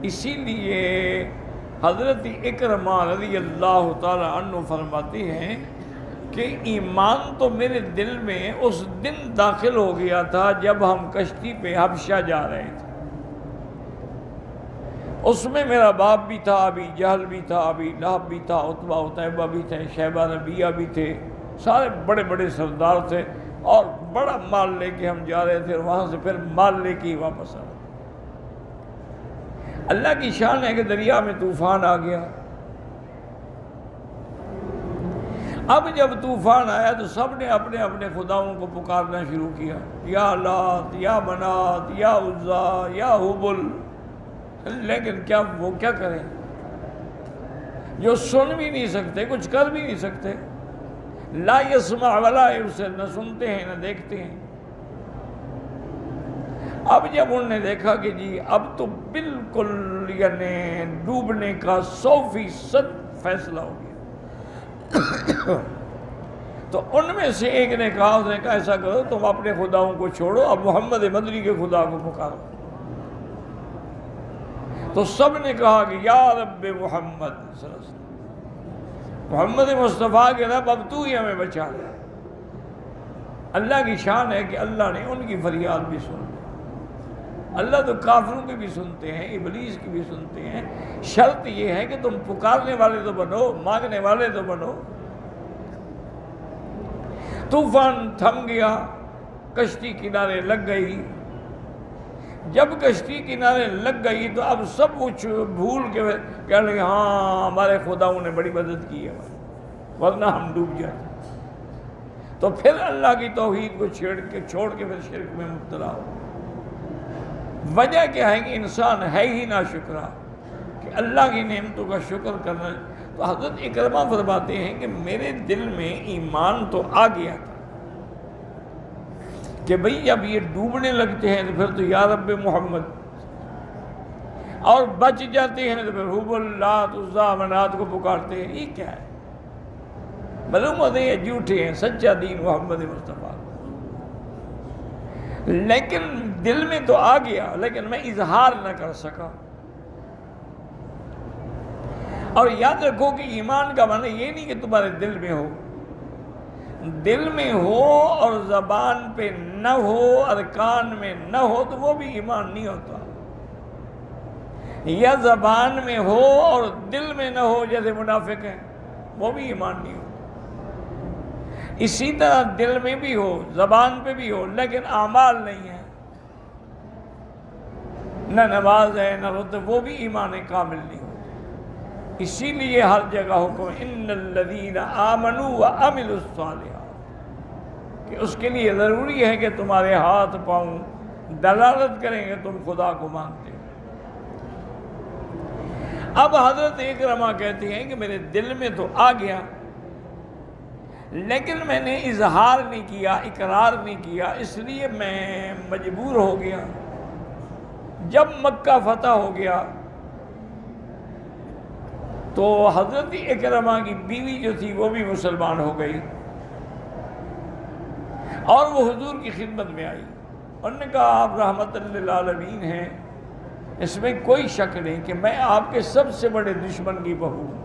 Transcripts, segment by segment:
اسی لیے حضرت اکرمہ رضی اللہ تعالی عنہ فرماتی ہیں کہ ایمان تو میرے دل میں اس دن داخل ہو گیا تھا جب ہم کشتی پہ حبشہ جا رہے تھے۔ اس میں میرا باپ بھی تھا، ابی جہل بھی تھا، ابی لہب بھی تھا، عتبہ عتیبہ بھی تھے، شیبہ ربیہ بھی تھے، سارے بڑے بڑے سردار تھے، اور بڑا مال لے کے ہم جا رہے تھے، اور وہاں سے پھر مال لے کے ہی واپس آ رہے۔ اللہ کی شان ہے کہ دریا میں طوفان آ گیا۔ اب جب طوفان آیا تو سب نے اپنے اپنے خداؤں کو پکارنا شروع کیا، یا لات، یا منات، یا عزا، یا حبل۔ لیکن وہ کیا کریں جو سن بھی نہیں سکتے، کچھ کر بھی نہیں سکتے۔ لا یسمع ولا یبصر، نہ سنتے ہیں نہ دیکھتے ہیں۔ اب جب انہوں نے دیکھا کہ جی اب تو بالکل یعنی ڈوبنے کا 100% فیصلہ ہو گیا، تو ان میں سے ایک نے کہا، اس نے کہا ایسا کرو تم اپنے خداؤں کو چھوڑو، اب محمد مدنی کے خدا کو پکارو۔ تو سب نے کہا کہ یا رب محمد صلی اللہ علیہ وسلم، محمد مصطفیٰ کے رب اب تو ہی ہمیں بچا لے۔ اللہ کی شان ہے کہ اللہ نے ان کی فریاد بھی سن لی۔ اللہ تو کافروں کی بھی سنتے ہیں، ابلیس کی بھی سنتے ہیں، شرط یہ ہے کہ تم پکارنے والے تو بنو، مانگنے والے تو بنو۔ طوفان تھم گیا، کشتی کنارے لگ گئی۔ جب کشتی کنارے لگ گئی تو اب سب کچھ بھول کے کہنے لگے ہاں ہمارے خداؤں نے بڑی مدد کی ہے، ورنہ ہم ڈوب جاتے۔ تو پھر اللہ کی توحید کو چھوڑ کے پھر شرک میں مبتلا ہو۔ وجہ کیا ہے کہ انسان ہے ہی ناشکرا، کہ اللہ کی نعمتوں کا شکر کرنا۔ تو حضرت اکرمہ فرماتے ہیں کہ میرے دل میں ایمان تو آ گیا تھا کہ بھئی جب یہ ڈوبنے لگتے ہیں تو پھر تو یا رب محمد، اور بچ جاتے ہیں تو پھر حبل، لات، عزا، منات کو پکارتے ہیں۔ یہ کیا ہے؟ معلوم ہوتے ہیں یہ جھوٹے ہیں، سچا دین محمد مصطفیٰ۔ لیکن دل میں تو آ گیا، لیکن میں اظہار نہ کر سکا۔ اور یاد رکھو کہ ایمان کا معنی یہ نہیں کہ تمہارے دل میں ہو، دل میں ہو اور زبان پہ نہ ہو، ارکان میں نہ ہو تو وہ بھی ایمان نہیں ہوتا۔ یا زبان میں ہو اور دل میں نہ ہو جیسے منافق ہیں، وہ بھی ایمان نہیں ہوتا۔ اسی طرح دل میں بھی ہو، زبان پہ بھی ہو، لیکن اعمال نہیں ہے، نہ نماز ہے نہ روزہ، وہ بھی ایمان کامل نہیں ہوتا۔ اسی لیے ہر جگہ حکم ان الذین آمنوا وعملوا الصالحات، کہ اس کے لیے ضروری ہے کہ تمہارے ہاتھ پاؤں دلالت کریں گے تم خدا کو مانتے ہو۔ اب حضرت اکرمہ کہتی ہیں کہ میرے دل میں تو آ گیا، لیکن میں نے اظہار نہیں کیا، اقرار نہیں کیا، اس لیے میں مجبور ہو گیا۔ جب مکہ فتح ہو گیا تو حضرت اکرمہ کی بیوی جو تھی وہ بھی مسلمان ہو گئی، اور وہ حضور کی خدمت میں آئی۔ انہوں نے کہا آپ رحمت للعالمین ہیں، اس میں کوئی شک نہیں کہ میں آپ کے سب سے بڑے دشمن کی بہو ہوں،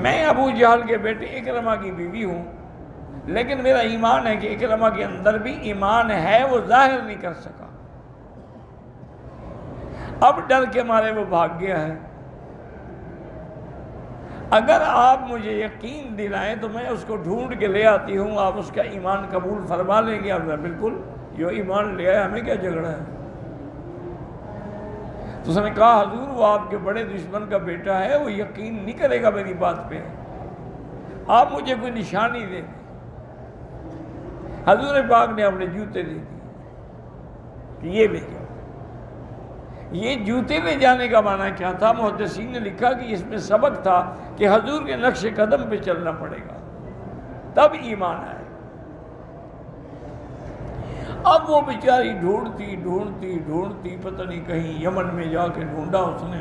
میں ابو جہل کے بیٹے اکرمہ کی بیوی ہوں، لیکن میرا ایمان ہے کہ اکرمہ کے اندر بھی ایمان ہے، وہ ظاہر نہیں کر سکا۔ اب ڈر کے مارے وہ بھاگ گیا ہے۔ اگر آپ مجھے یقین دلائیں تو میں اس کو ڈھونڈ کے لے آتی ہوں، آپ اس کا ایمان قبول فرما لیں گے۔ اب بالکل، جو ایمان لے آئے ہمیں کیا جھگڑا ہے؟ تو اس نے کہا حضور وہ آپ کے بڑے دشمن کا بیٹا ہے، وہ یقین نہیں کرے گا میری بات پہ، آپ مجھے کوئی نشانی دیں۔ حضور پاک نے اپنے جوتے دے دیے کہ یہ لے جاؤ۔ یہ جوتے لے جانے کا معنی کیا تھا؟ محدثین نے لکھا کہ اس میں سبق تھا کہ حضور کے نقش قدم پہ چلنا پڑے گا، تب ایمان آئے۔ اب وہ بیچاری ڈھونڈتی پتہ نہیں کہیں یمن میں جا کے ڈھونڈا اس نے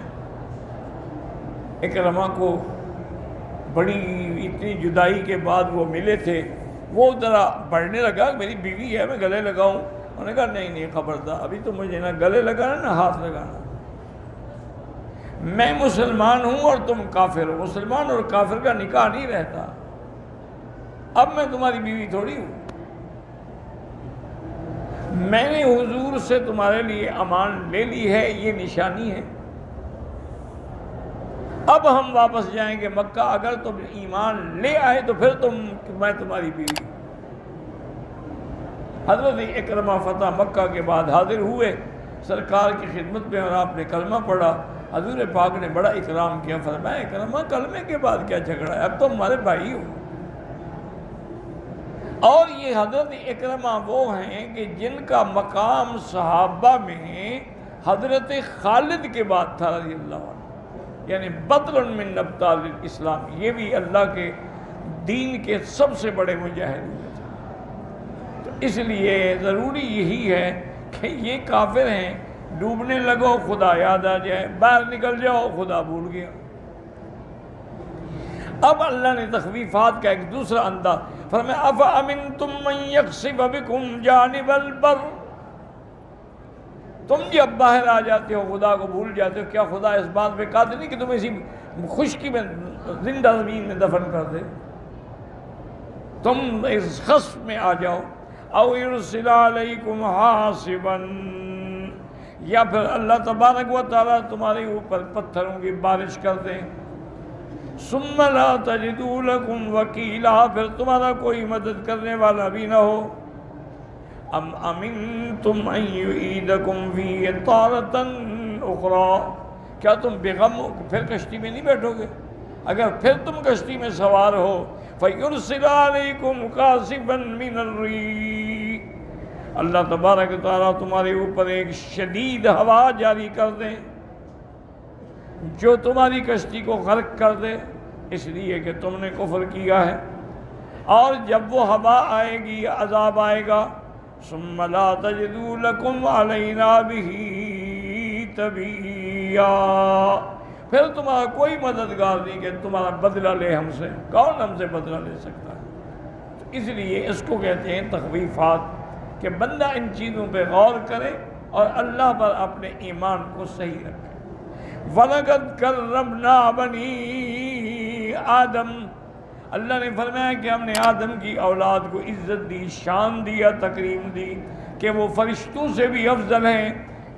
اکرمہ کو، بڑی اتنی جدائی کے بعد وہ ملے تھے، وہ ذرا بڑھنے لگا، میری بیوی ہے میں گلے لگاؤں، انہوں نے کہا نہیں خبردار، ابھی تو مجھے نہ گلے لگانا نہ ہاتھ لگانا، میں مسلمان ہوں اور تم کافر ہو، مسلمان اور کافر کا نکاح نہیں رہتا، اب میں تمہاری بیوی تھوڑی ہوں، میں نے حضور سے تمہارے لیے امان لے لی ہے، یہ نشانی ہے، اب ہم واپس جائیں گے مکہ، اگر تم ایمان لے آئے تو پھر میں تمہاری بیوی۔ حضرت اکرمہ فتح مکہ کے بعد حاضر ہوئے سرکار کی خدمت میں اور آپ نے کلمہ پڑھا، حضور پاک نے بڑا اکرام کیا، فرمایا اکرمہ کلمے کے بعد کیا جھگڑا ہے، اب تو ہمارے بھائی ہو۔ اور یہ حضرت اکرمہ وہ ہیں کہ جن کا مقام صحابہ میں حضرت خالد کے بعد تھا رضی اللہ عنہ، یعنی بدر من ابطال الاسلام، یہ بھی اللہ کے دین کے سب سے بڑے مجاہد ہوئے تھے۔ تو اس لیے ضروری یہی ہے کہ یہ کافر ہیں، ڈوبنے لگو خدا یاد آ جائے، باہر نکل جاؤ خدا بھول گیا۔ اب اللہ نے تخویفات کا ایک دوسرا انداز فرمایا، افامنتم من یخسف بکم جانب البر، تم جب باہر آ جاتے ہو خدا کو بھول جاتے ہو، کیا خدا اس بات پہ قادر نہیں کہ تم اسی خشکی میں زندہ زمین میں دفن کر دے، تم اس خسف میں آ جاؤ، او یرسل علیکم حاصبا، یا پھر اللہ تبارک و تعالیٰ تمہارے اوپر پتھروں کی بارش کر دیں، ثم لا تجدوا لکم وکیلا، پھر تمہارا کوئی مدد کرنے والا بھی نہ ہو، ام امنتم ان یعیدکم فیہ تارۃ اخری، کیا تم بےغم ہو پھر کشتی میں نہیں بیٹھو گے؟ اگر پھر تم کشتی میں سوار ہو، فیرسل علیکم قاصفا من الریح، اللہ تبارک و تعالیٰ تمہارے اوپر ایک شدید ہوا جاری کر دیں جو تمہاری کشتی کو غرق کر دے، اس لیے کہ تم نے کفر کیا ہے، اور جب وہ ہوا آئے گی عذاب آئے گا، ثم لا تجدوا لکم علینا بہ تبیا، پھر تمہارا کوئی مددگار نہیں کہ تمہارا بدلہ لے ہم سے، کون ہم سے بدلہ لے سکتا ہے؟ تو اس لیے اس کو کہتے ہیں تخویفات، کہ بندہ ان چیزوں پہ غور کرے اور اللہ پر اپنے ایمان کو صحیح رکھے۔ وَلَقَدْ كَرَّمْنَا بَنِي آدم، اللہ نے فرمایا کہ ہم نے آدم کی اولاد کو عزت دی، شان دیا، تکریم دی، کہ وہ فرشتوں سے بھی افضل ہیں،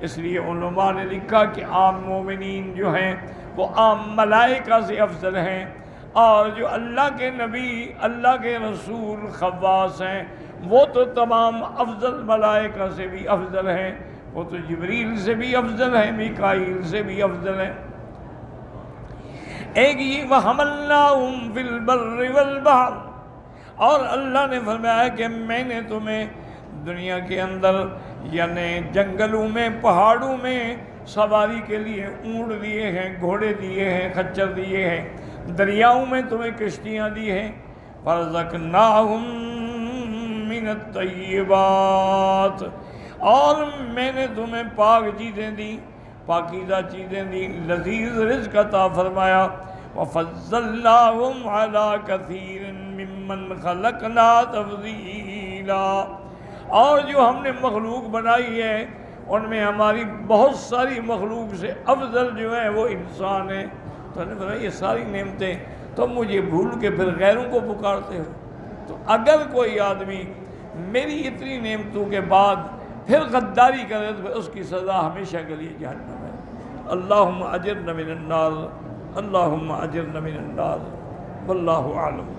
اس لیے علماء نے لکھا کہ عام مومنین جو ہیں وہ عام ملائکہ سے افضل ہیں، اور جو اللہ کے نبی، اللہ کے رسول خواص ہیں، وہ تو تمام افضل ملائکہ سے بھی افضل ہیں، وہ تو جبریل سے بھی افضل ہیں، میکائیل سے بھی افضل ہیں۔ ایک یہ وَحَمَلْنَاهُمْ فِي الْبَرِّ وَالْبَحْرِ، اور اللہ نے فرمایا کہ میں نے تمہیں دنیا کے اندر یعنی جنگلوں میں، پہاڑوں میں سواری کے لیے اونٹ دیے ہیں، گھوڑے دیے ہیں، خچر دیے ہیں، دریاؤں میں تمہیں کشتیاں دی ہیں، فَرَزَقْنَاهُمْ مِنَ الطَّيِّبَاتِ، اور میں نے تمہیں پاک چیزیں دی، پاکیزہ چیزیں دی، لذیذ رزق عطا فرمایا، وَفَضَّلْنَاهُمْ عَلَىٰ كَثِيرٍ مِّمَّنْ خَلَقْنَا تَفْضِيلًا، اور جو ہم نے مخلوق بنائی ہے ان میں ہماری بہت ساری مخلوق سے افضل جو ہیں وہ انسان ہیں۔ تو نے فرمایا یہ ساری نعمتیں تم مجھے بھول کے پھر غیروں کو پکارتے ہو، تو اگر کوئی آدمی میری اتنی نعمتوں کے بعد پھر غداری کرے تو اس کی سزا ہمیشہ کے لیے جہنم ہے۔ اللہم اجرنا من النار، اللہم اجرنا من النار، واللہ اعلم۔